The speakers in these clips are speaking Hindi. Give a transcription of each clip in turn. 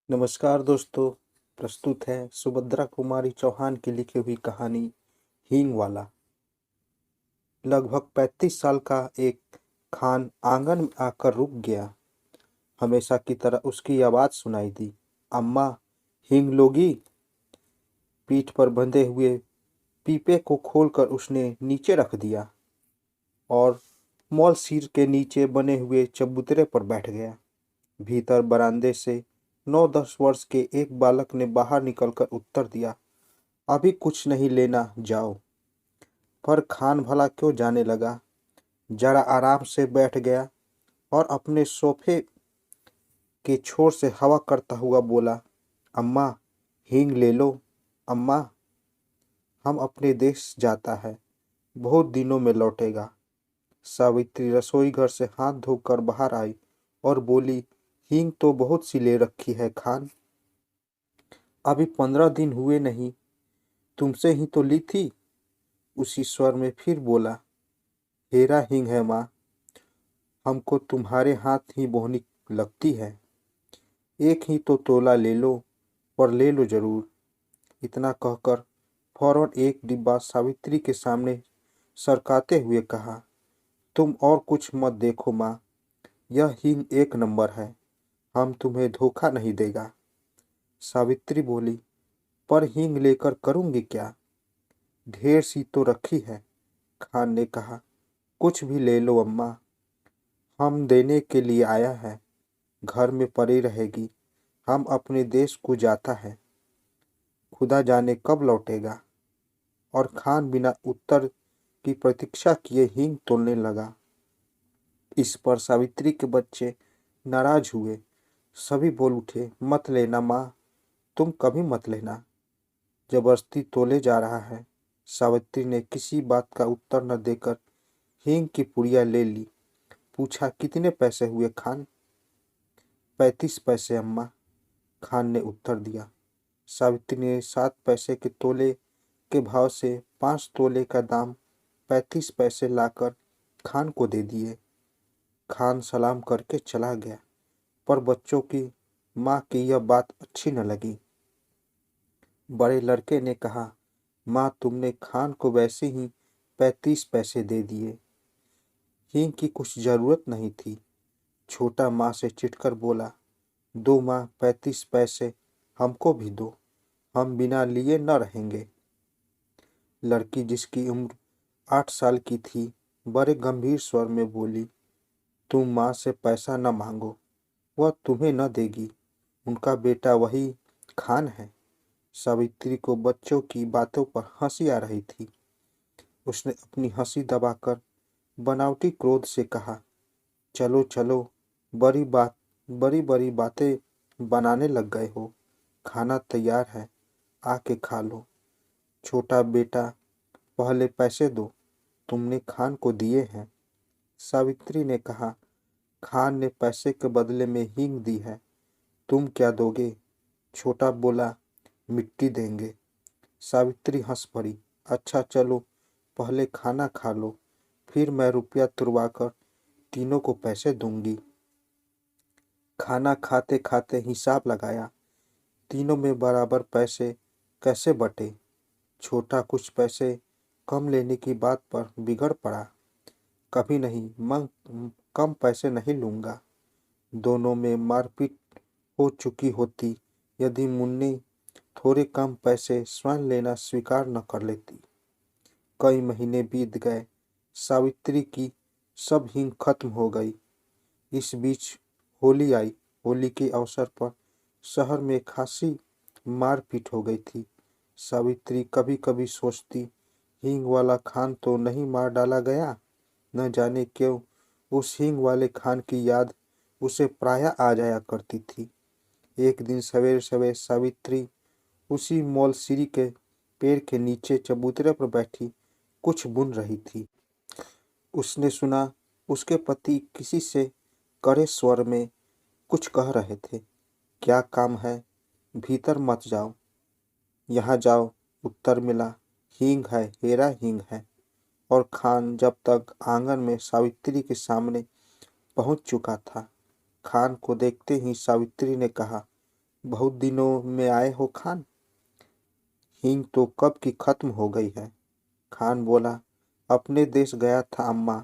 नमस्कार दोस्तों। प्रस्तुत है सुभद्रा कुमारी चौहान की लिखी हुई कहानी हींग वाला। लगभग 35 साल का एक खान आंगन में आकर रुक गया। हमेशा की तरह उसकी आवाज़ सुनाई दी, अम्मा, हींग लोगी? पीठ पर बंधे हुए पीपे को खोलकर उसने नीचे रख दिया और मॉल सिर के नीचे बने हुए चबूतरे पर बैठ गया। भीतर बरामदे से 9-10 वर्ष के एक बालक ने बाहर निकलकर उत्तर दिया, अभी कुछ नहीं लेना, जाओ। पर खान भला क्यों जाने लगा। जरा आराम से बैठ गया और अपने सोफे के छोर से हवा करता हुआ बोला, अम्मा, हींग ले लो। अम्मा, हम अपने देश जाता है, बहुत दिनों में लौटेगा। सावित्री रसोई घर से हाथ धोकर बाहर आई और बोली, हींग तो बहुत सी ले रखी है खान। अभी 15 दिन हुए नहीं, तुमसे ही तो ली थी। उसी स्वर में फिर बोला, हेरा हींग है माँ, हमको तुम्हारे हाथ ही बोहनी लगती है। एक ही तो तोला ले लो, पर ले लो जरूर। इतना कहकर फौरन एक डिब्बा सावित्री के सामने सरकाते हुए कहा, तुम और कुछ मत देखो माँ, यह हींग एक नंबर है, हम तुम्हें धोखा नहीं देगा। सावित्री बोली, पर हींग लेकर करूंगी क्या? ढेर सी तो रखी है। खान ने कहा, कुछ भी ले लो अम्मा, हम देने के लिए आया है, घर में पड़ी रहेगी। हम अपने देश को जाता है, खुदा जाने कब लौटेगा। और खान बिना उत्तर की प्रतीक्षा किए हींग तोड़ने लगा। इस पर सावित्री के बच्चे नाराज हुए। सभी बोल उठे, मत लेना माँ, तुम कभी मत लेना, जबरदस्ती तोले जा रहा है। सावित्री ने किसी बात का उत्तर न देकर हींग की पुड़िया ले ली। पूछा, कितने पैसे हुए खान? 35 पैसे अम्मा, खान ने उत्तर दिया। सावित्री ने 7 पैसे के तोले के भाव से 5 तोले का दाम 35 पैसे लाकर खान को दे दिए। खान सलाम करके चला गया, पर बच्चों की माँ की यह बात अच्छी न लगी। बड़े लड़के ने कहा, माँ, तुमने खान को वैसे ही 35 पैसे दे दिए, हींग की कुछ जरूरत नहीं थी। छोटा माँ से चिढ़कर बोला, दो माँ, 35 पैसे हमको भी दो, हम बिना लिए न रहेंगे। लड़की, जिसकी उम्र 8 साल की थी, बड़े गंभीर स्वर में बोली, तुम माँ से पैसा न मांगो, वह तुम्हें न देगी, उनका बेटा वही खान है। सावित्री को बच्चों की बातों पर हंसी आ रही थी। उसने अपनी हंसी दबाकर बनावटी क्रोध से कहा, चलो चलो, बड़ी बड़ी बातें बनाने लग गए हो, खाना तैयार है, आके खा लो। छोटा बेटा, पहले पैसे दो, तुमने खान को दिए हैं। सावित्री ने कहा, खान ने पैसे के बदले में हींग दी है, तुम क्या दोगे? छोटा बोला, मिट्टी देंगे। सावित्री हंस पड़ी, अच्छा चलो, पहले खाना खा लो, फिर मैं रुपया तुड़वाकर तीनों को पैसे दूंगी। खाना खाते खाते हिसाब लगाया, तीनों में बराबर पैसे कैसे बटे। छोटा कुछ पैसे कम लेने की बात पर बिगड़ पड़ा, कभी नहीं, मैं कम पैसे नहीं लूंगा। दोनों में मारपीट हो चुकी होती यदि मुन्नी थोड़े कम पैसे स्वयं लेना स्वीकार न कर लेती। कई महीने बीत गए, सावित्री की सब हींग खत्म हो गई। इस बीच होली आई। होली के अवसर पर शहर में खासी मारपीट हो गई थी। सावित्री कभी कभी सोचती, हींग वाला खान तो नहीं मार डाला गया। न जाने क्यों उस हींग वाले खान की याद उसे प्रायः आ जाया करती थी। एक दिन सवेरे सवेरे सावित्री उसी मौलसिरी के पेड़ के नीचे चबूतरे पर बैठी कुछ बुन रही थी। उसने सुना उसके पति किसी से कड़े स्वर में कुछ कह रहे थे, क्या काम है? भीतर मत जाओ, यहाँ जाओ। उत्तर मिला, हींग है, हेरा हींग है। और खान जब तक आंगन में सावित्री के सामने पहुंच चुका था। खान को देखते ही सावित्री ने कहा, बहुत दिनों में आए हो खान। हींग तो कब की खत्म हो गई है। खान बोला, अपने देश गया था अम्मा,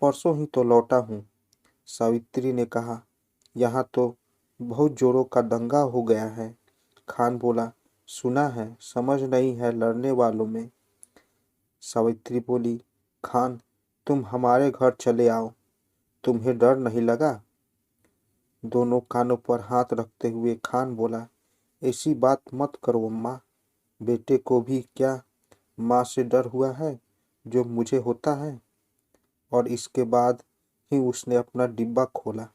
परसों ही तो लौटा हूँ। सावित्री ने कहा, यहाँ तो बहुत जोरों का दंगा हो गया है। खान बोला, सुना है, समझ नहीं है लड़ने वालों में। सावित्री बोली, खान, तुम हमारे घर चले आओ, तुम्हें डर नहीं लगा। दोनों कानों पर हाथ रखते हुए खान बोला, ऐसी बात मत करो अम्मा। बेटे को भी क्या माँ से डर हुआ है जो मुझे होता है। और इसके बाद ही उसने अपना डिब्बा खोला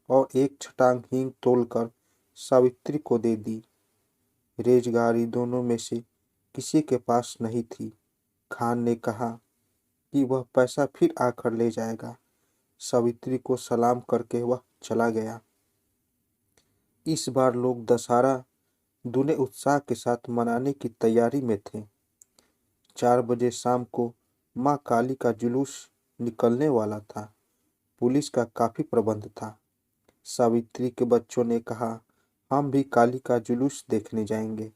और एक छटांग हींग तोलकर सावित्री को दे दी। रेजगारी दोनों में से किसी के पास नहीं थी। खान ने कहा कि वह पैसा फिर आकर ले जाएगा। सावित्री को सलाम करके वह चला गया। इस बार लोग दशहरा दूने उत्साह के साथ मनाने की तैयारी में थे। 4 बजे शाम को माँ काली का जुलूस निकलने वाला था। पुलिस का काफी प्रबंध था। सावित्री के बच्चों ने कहा, हम भी काली का जुलूस देखने जाएंगे।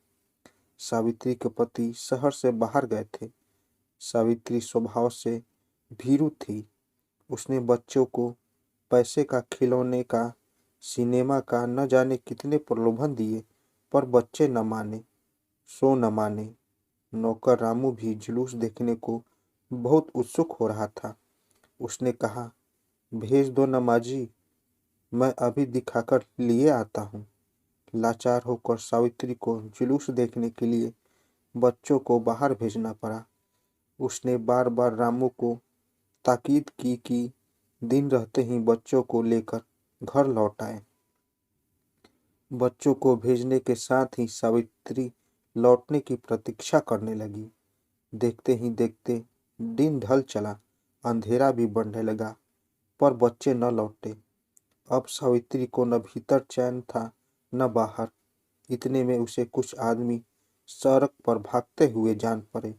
सावित्री के पति शहर से बाहर गए थे। सावित्री स्वभाव से भीरू थी। उसने बच्चों को पैसे का, खिलौने का, सिनेमा का न जाने कितने प्रलोभन दिए, पर बच्चे न माने सो न माने। नौकर रामू भी जुलूस देखने को बहुत उत्सुक हो रहा था। उसने कहा, भेज दो नमाजी, मैं अभी दिखाकर लिए आता हूँ। लाचार होकर सावित्री को जुलूस देखने के लिए बच्चों को बाहर भेजना पड़ा। उसने बार बार रामू को ताकीद की कि दिन रहते ही बच्चों को लेकर घर लौट आए। बच्चों को भेजने के साथ ही सावित्री लौटने की प्रतीक्षा करने लगी। देखते ही देखते दिन ढल चला, अंधेरा भी बढ़ने लगा, पर बच्चे न लौटे। अब सावित्री को न भीतर चैन था न बाहर। इतने में उसे कुछ आदमी सड़क पर भागते हुए जान पड़े।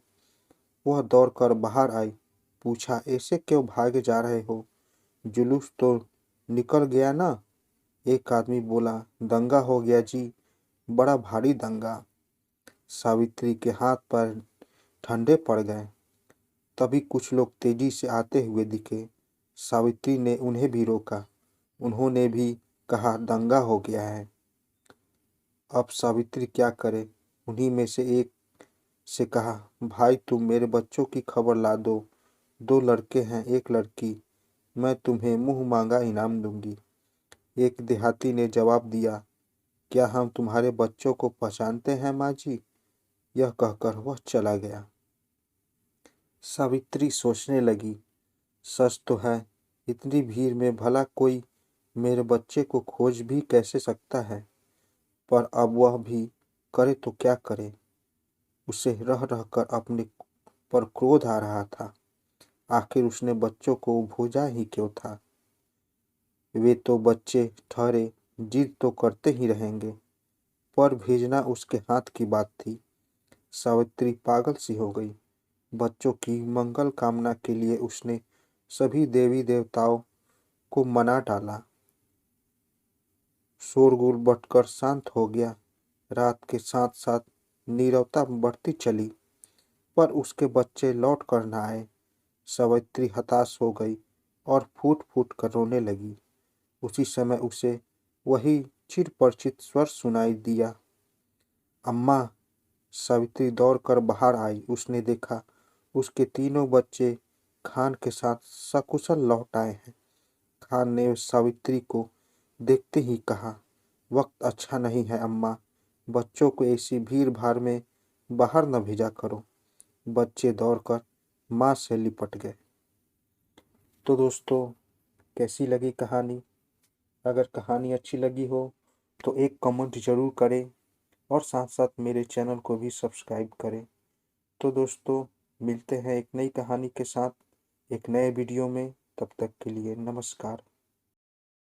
वह दौड़कर बाहर आई, पूछा, ऐसे क्यों भागे जा रहे हो? जुलूस तो निकल गया ना? एक आदमी बोला, दंगा हो गया जी, बड़ा भारी दंगा। सावित्री के हाथ पैर ठंडे पड़ गए। तभी कुछ लोग तेजी से आते हुए दिखे। सावित्री ने उन्हें भी रोका। उन्होंने भी कहा, दंगा हो गया है। अब सावित्री क्या करे? उन्हीं में से एक से कहा, भाई तुम मेरे बच्चों की खबर ला दो। 2 लड़के हैं, एक लड़की। मैं तुम्हें मुंह मांगा इनाम दूंगी। एक देहाती ने जवाब दिया, क्या हम तुम्हारे बच्चों को पहचानते हैं माँ जी? यह कहकर वह चला गया। सावित्री सोचने लगी, सच तो है, इतनी भीड़ में भला कोई मेरे बच्चे को खोज भी कैसे सकता है? पर अब वह भी करे तो क्या करे? उसे रह रहकर अपने पर क्रोध आ रहा था। आखिर उसने बच्चों को भेजा ही क्यों था? वे तो बच्चे ठहरे, जिद तो करते ही रहेंगे, पर भेजना उसके हाथ की बात थी। सावित्री पागल सी हो गई। बच्चों की मंगल कामना के लिए उसने सभी देवी देवताओं को मना डाला। शोरगुल बढ़कर शांत हो गया। रात के साथ साथ नीरवता बढ़ती चली, पर उसके बच्चे लौट कर न आए। सावित्री हताश हो गई और फूट फूट कर रोने लगी। उसी समय उसे वही चिरपरिचित स्वर सुनाई दिया, अम्मा। सावित्री दौड़कर बाहर आई। उसने देखा उसके तीनों बच्चे खान के साथ सकुशल लौट आए हैं। खान ने सावित्री को देखते ही कहा, वक्त अच्छा नहीं है अम्मा, बच्चों को ऐसी भीड़ भाड़ में बाहर न भेजा करो। बच्चे दौड़कर माँ से लिपट गए। तो दोस्तों, कैसी लगी कहानी? अगर कहानी अच्छी लगी हो तो एक कमेंट जरूर करें और साथ साथ मेरे चैनल को भी सब्सक्राइब करें। तो दोस्तों, मिलते हैं एक नई कहानी के साथ एक नए वीडियो में। तब तक के लिए नमस्कार।